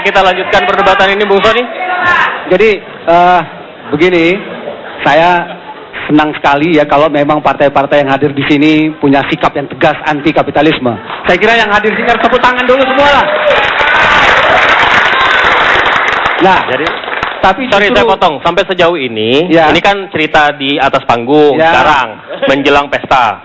kita lanjutkan perdebatan ini, Bung Sony. Jadi begini, saya senang sekali ya kalau memang partai-partai yang hadir di sini punya sikap yang tegas anti kapitalisme. Saya kira yang hadir di sini harus tepuk tangan dulu semua lah. Nah, Jadi, tapi sorry justru, saya potong. Sampai sejauh ini, Ya. ini kan cerita di atas panggung Ya. sekarang menjelang pesta.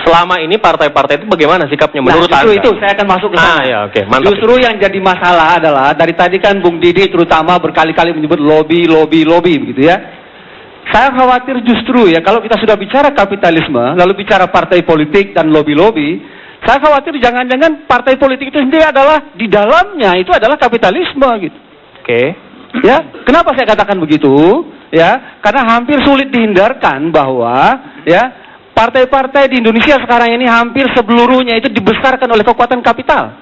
Selama ini partai-partai itu bagaimana sikapnya menurut justru Anda? itu saya akan masuk ke sana. Ya, oke, mantap. Justru yang jadi masalah adalah dari tadi kan Bung Didi terutama berkali-kali menyebut lobby begitu ya. Saya khawatir justru ya kalau kita sudah bicara kapitalisme, lalu bicara partai politik dan lobby, saya khawatir jangan-jangan partai politik itu sendiri adalah di dalamnya itu adalah kapitalisme gitu. Oke. Ya, kenapa saya katakan begitu? Ya, karena hampir sulit dihindarkan bahwa ya partai-partai di Indonesia sekarang ini hampir seluruhnya itu dibesarkan oleh kekuatan kapital.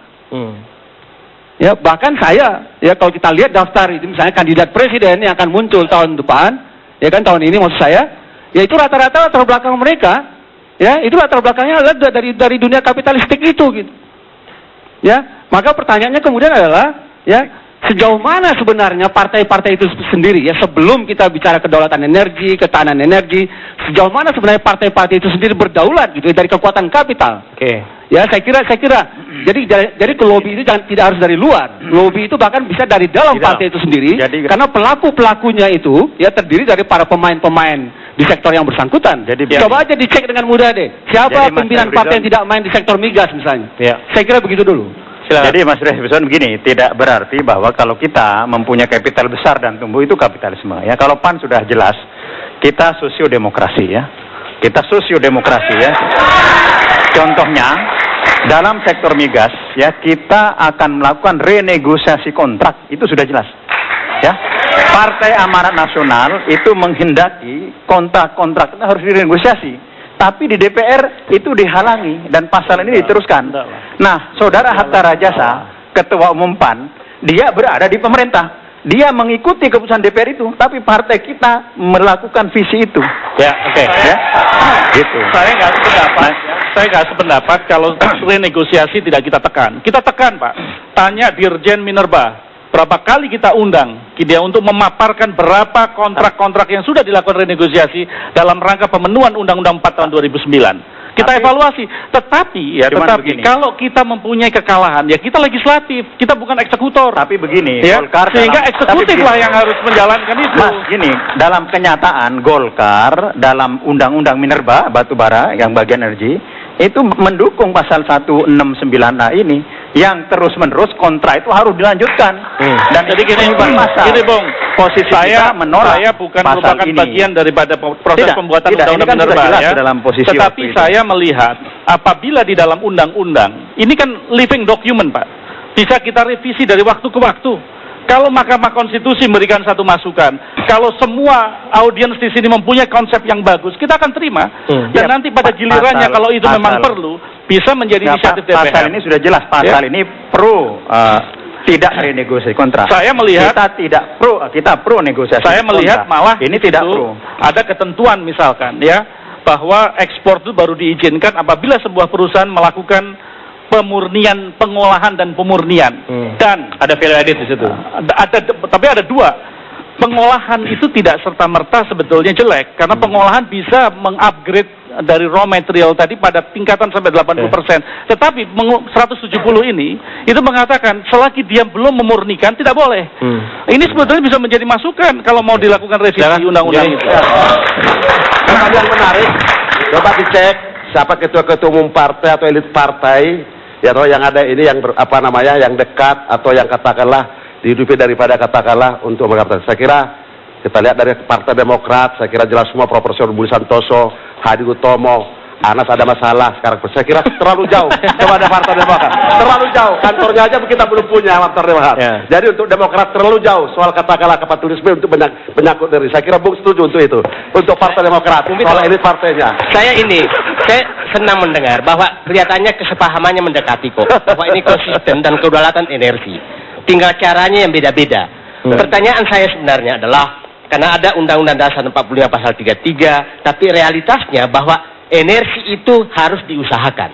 Ya, bahkan saya ya kalau kita lihat daftar itu misalnya kandidat presiden yang akan muncul tahun depan. Ya kan tahun ini maksud saya, ya itu rata-rata latar belakang mereka, ya itu latar belakangnya adalah dari dunia kapitalistik itu gitu. Ya, maka pertanyaannya kemudian adalah, ya sejauh mana sebenarnya partai-partai itu sendiri ya sebelum kita bicara kedaulatan energi, ketahanan energi, sejauh mana sebenarnya partai-partai itu sendiri berdaulat gitu dari kekuatan kapital. Oke. Ya saya kira jadi ke lobby itu tidak harus dari luar. Lobby itu bahkan bisa dari dalam partai itu sendiri. Karena pelaku-pelakunya itu ya terdiri dari para pemain-pemain di sektor yang bersangkutan. Coba aja dicek dengan mudah deh. Siapa pimpinan partai yang tidak main di sektor migas misalnya. Ya. Saya kira begitu dulu. Silakan. Jadi Mas Refison begini, tidak berarti bahwa kalau kita mempunyai kapital besar dan tumbuh itu kapitalisme. Ya kalau PAN sudah jelas, kita sosiodemokrasi ya. Kita sosiodemokrasi ya. Contohnya dalam sektor migas ya kita akan melakukan renegosiasi kontrak, itu sudah jelas. Ya. Partai Amanat Nasional itu menghendaki kontrak-kontrak itu harus direnegosiasi. Tapi di DPR itu dihalangi dan pasal ini diteruskan. Nah, Saudara Hatta Rajasa, Ketua Umum PAN, dia berada di pemerintah. Dia mengikuti keputusan DPR itu, tapi partai kita melakukan visi itu. Ya, oke. Ya, gitu. Saya nggak sependapat. Saya nggak sependapat kalau renegosiasi tidak kita tekan. Kita tekan, Pak. Tanya Dirjen Minerba. Berapa kali kita undang dia untuk memaparkan berapa kontrak-kontrak yang sudah dilakukan renegosiasi dalam rangka pemenuhan Undang-Undang 4 tahun 2009. Kita evaluasi. Tetapi kalau kita mempunyai kekalahan, ya kita legislatif, kita bukan eksekutor. Tapi begini, ya, Golkar sehingga eksekutif lah yang harus menjalankan itu. Mas, gini, dalam kenyataan Golkar dalam Undang-Undang Minerba batubara yang bagian energi itu mendukung pasal 169A ini yang terus-menerus kontra itu harus dilanjutkan. Dan jadi gini, Bung, posisi saya menolak saya bukan pasal merupakan ini. bagian daripada proses pembuatan undang-undang kan Minerba ya. dalam posisi Tetapi saya melihat apabila di dalam undang-undang ini kan living document, Pak. Bisa kita revisi dari waktu ke waktu. Kalau Mahkamah Konstitusi memberikan satu masukan, kalau semua audiens di sini mempunyai konsep yang bagus, kita akan terima. Dan nanti pada gilirannya kalau itu memang perlu, bisa menjadi inisiatif DPR. Pasal ini sudah jelas, pasal ini pro tidak renegosiasi kontrak. Saya melihat kita pro negosiasi. Saya melihat malah ini tidak pro. Ada ketentuan misalkan ya bahwa ekspor itu baru diizinkan apabila sebuah perusahaan melakukan pemurnian, pengolahan dan pemurnian. Dan ada value added di situ. Tapi ada dua. Pengolahan itu tidak serta-merta sebetulnya jelek karena pengolahan bisa mengupgrade dari raw material tadi pada tingkatan sampai 80%. Tetapi 170 ini itu mengatakan selagi dia belum memurnikan tidak boleh. Ini sebetulnya bisa menjadi masukan kalau mau dilakukan revisi undang-undang itu. Yang menarik, coba dicek siapa ketua-ketua umum partai atau elit partai ya, atau yang ada ini yang yang dekat atau yang katakanlah dihidupi daripada katakanlah untuk mengatakan. Saya kira kita lihat dari Partai Demokrat, saya kira jelas semua Profesor Budi Santoso, Hadi Utomo, Anas ada masalah sekarang. Saya kira terlalu jauh kepada Partai Demokrat, terlalu jauh. Kantornya aja kita belum punya Partai Demokrat. Jadi untuk Demokrat terlalu jauh soal katakanlah kapitalisme untuk menyangkut diri. Saya kira Bung setuju untuk itu. Untuk Partai Demokrat, soal elit partainya. Saya senang mendengar bahwa kelihatannya kesepahamannya mendekati kok. Bahwa ini konsisten dan kedaulatan energi. Tinggal caranya yang beda-beda. Pertanyaan saya sebenarnya adalah, karena ada Undang-Undang Dasar 45 pasal 33, tapi realitasnya bahwa energi itu harus diusahakan.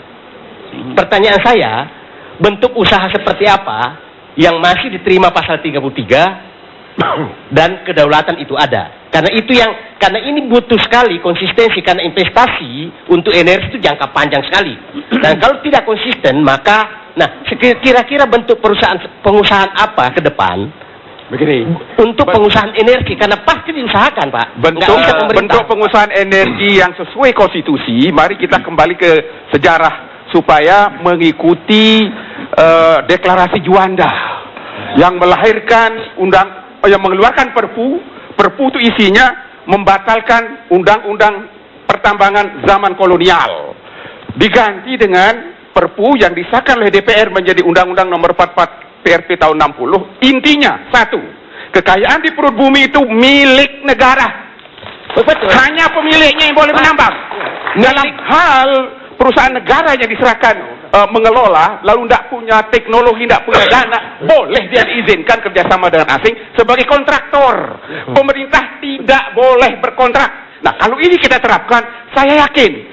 Pertanyaan saya, bentuk usaha seperti apa yang masih diterima pasal 33 dan kedaulatan itu ada. Karena ini butuh sekali konsistensi, karena investasi untuk energi itu jangka panjang sekali. Dan kalau tidak konsisten, maka kira-kira bentuk pengusahaan apa ke depan? Begini, untuk pengusahaan energi, karena pasti diusahakan, Pak. Bentuk pengusahaan energi yang sesuai konstitusi, mari kita kembali ke sejarah supaya mengikuti deklarasi Juanda yang melahirkan yang mengeluarkan Perpu itu isinya membatalkan undang-undang pertambangan zaman kolonial. Diganti dengan Perpu yang disahkan oleh DPR menjadi Undang-Undang Nomor 44 PRP tahun 60. Intinya satu, kekayaan di perut bumi itu milik negara. Betul. Hanya pemiliknya yang boleh menambang. Dalam hal perusahaan negara yang diserahkan mengelola, lalu tidak punya teknologi, tidak punya dana, boleh dia diizinkan kerjasama dengan asing sebagai kontraktor. Pemerintah tidak boleh berkontrak. Nah, kalau ini kita terapkan, saya yakin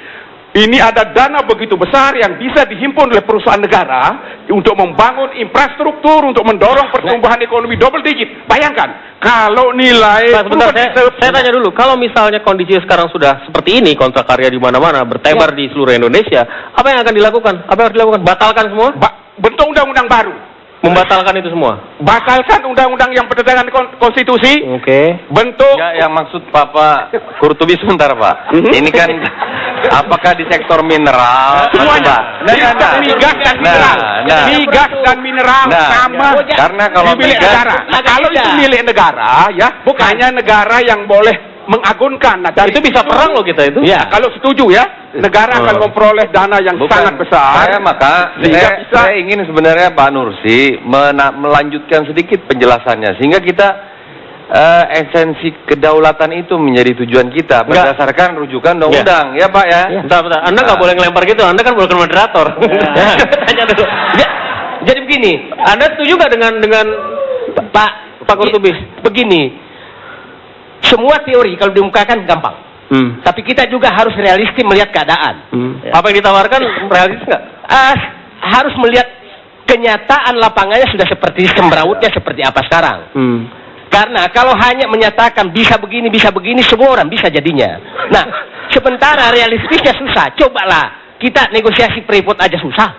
ini ada dana begitu besar yang bisa dihimpun oleh perusahaan negara untuk membangun infrastruktur, untuk mendorong pertumbuhan ekonomi double digit. Bayangkan, kalau nilai... Sebentar, saya tanya dulu, kalau misalnya kondisi sekarang sudah seperti ini, kontrak karya di mana-mana, bertebar di seluruh Indonesia, apa yang akan dilakukan? Apa yang harus dilakukan? Batalkan semua? Bentuk undang-undang baru. Membatalkan itu semua? Batalkan undang-undang yang bertentangan konstitusi. Oke. Bentuk... Ya, yang maksud Bapak Kurtubi sebentar, Pak. Ini kan, apakah di sektor mineral? Semuanya. Migas dan mineral. Migas dan mineral sama. Karena kalau milik negara. Nah, kalau itu milik negara, ya, hanya negara yang boleh mengagunkan. Nah, itu bisa perang loh kita itu. Ya, kalau setuju ya, negara akan memperoleh dana yang sangat besar. Saya ingin sebenarnya Pak Nursi melanjutkan sedikit penjelasannya sehingga kita esensi kedaulatan itu menjadi tujuan kita berdasarkan rujukan undang-undang, ya Pak ya. Bentar. Anda nggak boleh ngelempar gitu. Anda kan bukan moderator. Tanya dulu. Jadi begini, Anda setuju nggak dengan Pak Kurtubi? Begini. Semua teori kalau dimukakan gampang, tapi kita juga harus realistis melihat keadaan. Apa yang ditawarkan realistis nggak? Harus melihat kenyataan lapangannya sudah seperti sembrautnya seperti apa sekarang. Karena kalau hanya menyatakan bisa begini, semua orang bisa jadinya. Nah, sementara realistisnya susah. Cobalah kita negosiasi Freeport aja susah.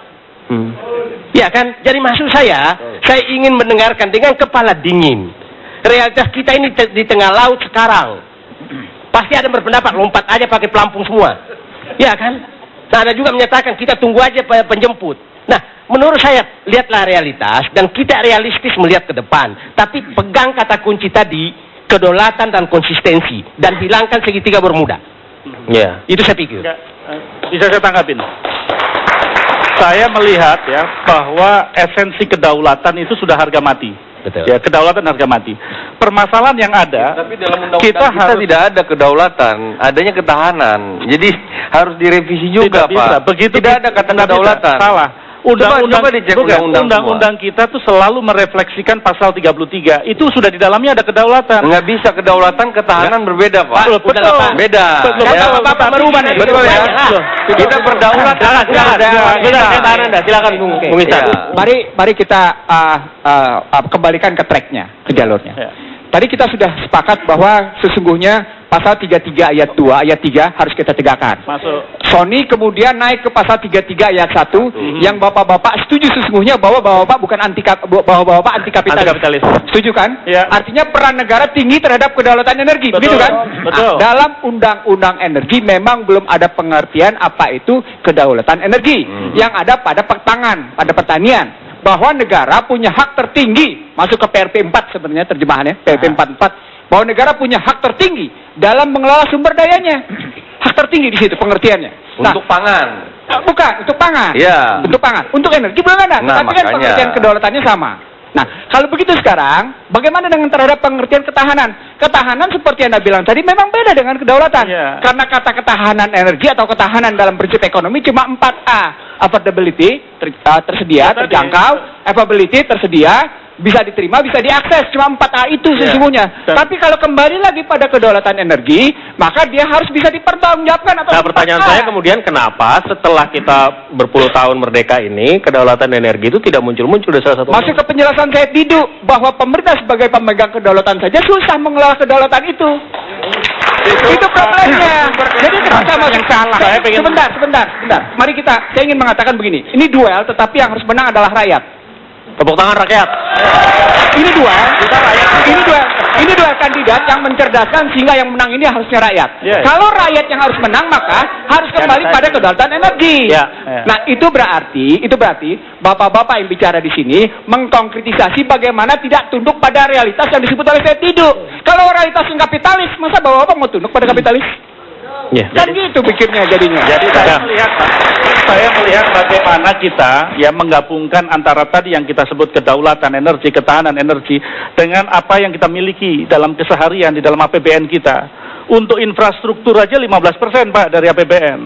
Ya kan? Jadi maksud saya ingin mendengarkan dengan kepala dingin. Realitas kita ini di tengah laut sekarang. Pasti ada berpendapat lompat aja pakai pelampung semua. Ya kan? Nah, ada juga menyatakan kita tunggu aja penjemput. Nah, menurut saya lihatlah realitas dan kita realistis melihat ke depan. Tapi pegang kata kunci tadi, kedaulatan dan konsistensi, dan hilangkan segitiga Bermuda. Ya, itu saya pikir. Bisa saya tanggapin? Saya melihat ya bahwa esensi kedaulatan itu sudah harga mati. Betul. Ya, kedaulatan harga mati. Permasalahan yang ada, tapi dalam undang-undang kita harus tidak ada kedaulatan, adanya ketahanan. Jadi harus direvisi juga, tidak bisa. Pak. Begitu tidak ada kata kedaulatan. Salah. Undang-undang kita kita tuh selalu merefleksikan pasal 33. Itu sudah di dalamnya ada kedaulatan. Nggak bisa kedaulatan ketahanan berbeda, Pak. Betul. Beda. Bapak merubah nih. Betul ya. Kita berdaulat. Silakan Bung Isa. Mari kita kembalikan ke tracknya, ke jalurnya. Tadi kita sudah sepakat bahwa sesungguhnya pasal 33 ayat 2, ayat 3 harus kita tegakkan. Masuk. Sony kemudian naik ke pasal 33 ayat 1 yang bapak-bapak setuju sesungguhnya bahwa bapak-bapak bukan anti kapitalis. Setuju kan? Ya. Artinya peran negara tinggi terhadap kedaulatan energi, begitu kan? Betul. Dalam undang-undang energi memang belum ada pengertian apa itu kedaulatan energi. Yang ada pada pertangan, pada pertanian. Bahwa negara punya hak tertinggi, masuk ke PRP 4 sebenarnya terjemahannya, PRP 44, bahwa negara punya hak tertinggi dalam mengelola sumber dayanya. Hak tertinggi di situ pengertiannya. Untuk pangan. Bukan, untuk pangan. Iya. Untuk pangan. Untuk energi belum ada. Nah, tapi kan pengertian kedaulatannya sama. Nah, kalau begitu sekarang, bagaimana dengan terhadap pengertian ketahanan? Ketahanan seperti Anda bilang tadi memang beda dengan kedaulatan. Yeah. Karena kata ketahanan energi atau ketahanan dalam prinsip ekonomi cuma 4A. Affordability, tersedia, terjangkau. Availability, tersedia. bisa diterima, bisa diakses, cuma 4A itu sesungguhnya. Dan- Tapi kalau kembali lagi pada kedaulatan energi, maka dia harus bisa dipertanggungjawabkan atau Nah, pertanyaan saya kemudian kenapa setelah kita berpuluh tahun merdeka ini kedaulatan energi itu tidak muncul-muncul dari salah satu masuk ke penjelasan saya Didu bahwa pemerintah sebagai pemegang kedaulatan saja susah mengelola kedaulatan itu. Itu problemnya. Jadi ketika masuk Saya pengen- sebentar. Mari saya ingin mengatakan begini. Ini duel, tetapi yang harus menang adalah rakyat. Tepuk tangan rakyat. Ini dua kandidat yang mencerdaskan sehingga yang menang ini harusnya rakyat. Ya. Kalau rakyat yang harus menang maka harus kembali pada kedaulatan energi. Ya. Nah, itu berarti bapak-bapak yang bicara di sini mengkonkretisasi bagaimana tidak tunduk pada realitas yang disebut oleh saya Tidu. Kalau realitasnya kapitalis, masa bapak-bapak mau tunduk pada kapitalis? Ya. Kan gitu pikirnya jadinya. Jadi saya melihat bagaimana kita ya menggabungkan antara tadi yang kita sebut kedaulatan energi, ketahanan energi dengan apa yang kita miliki dalam keseharian di dalam APBN kita. Untuk infrastruktur aja 15% Pak dari APBN.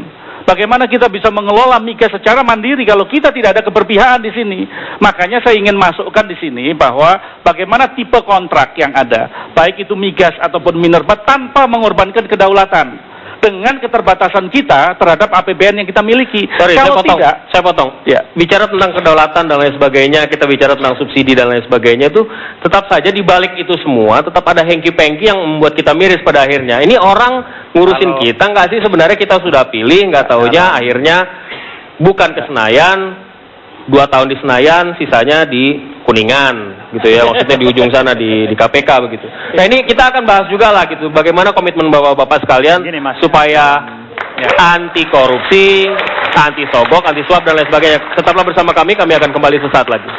Bagaimana kita bisa mengelola migas secara mandiri kalau kita tidak ada keberpihakan di sini? Makanya saya ingin masukkan di sini bahwa bagaimana tipe kontrak yang ada, baik itu migas ataupun minerba tanpa mengorbankan kedaulatan. Dengan keterbatasan kita terhadap APBN yang kita miliki. Sorry, Kalau saya potong. Ya. Bicara tentang kedaulatan dan lain sebagainya, kita bicara tentang subsidi dan lain sebagainya itu tetap saja di balik itu semua tetap ada hengki-pengki yang membuat kita miris pada akhirnya. Ini orang ngurusin kita nggak sih sebenarnya kita sudah pilih, nggak taunya akhirnya bukan ke Senayan, 2 tahun di Senayan, sisanya di Kuningan gitu ya, maksudnya di ujung sana di KPK begitu. Nah ini kita akan bahas juga lah gitu, bagaimana komitmen bapak-bapak sekalian Gini, Mas. supaya anti korupsi, anti sogok, anti suap dan lain sebagainya. Tetaplah bersama kami akan kembali sesaat lagi.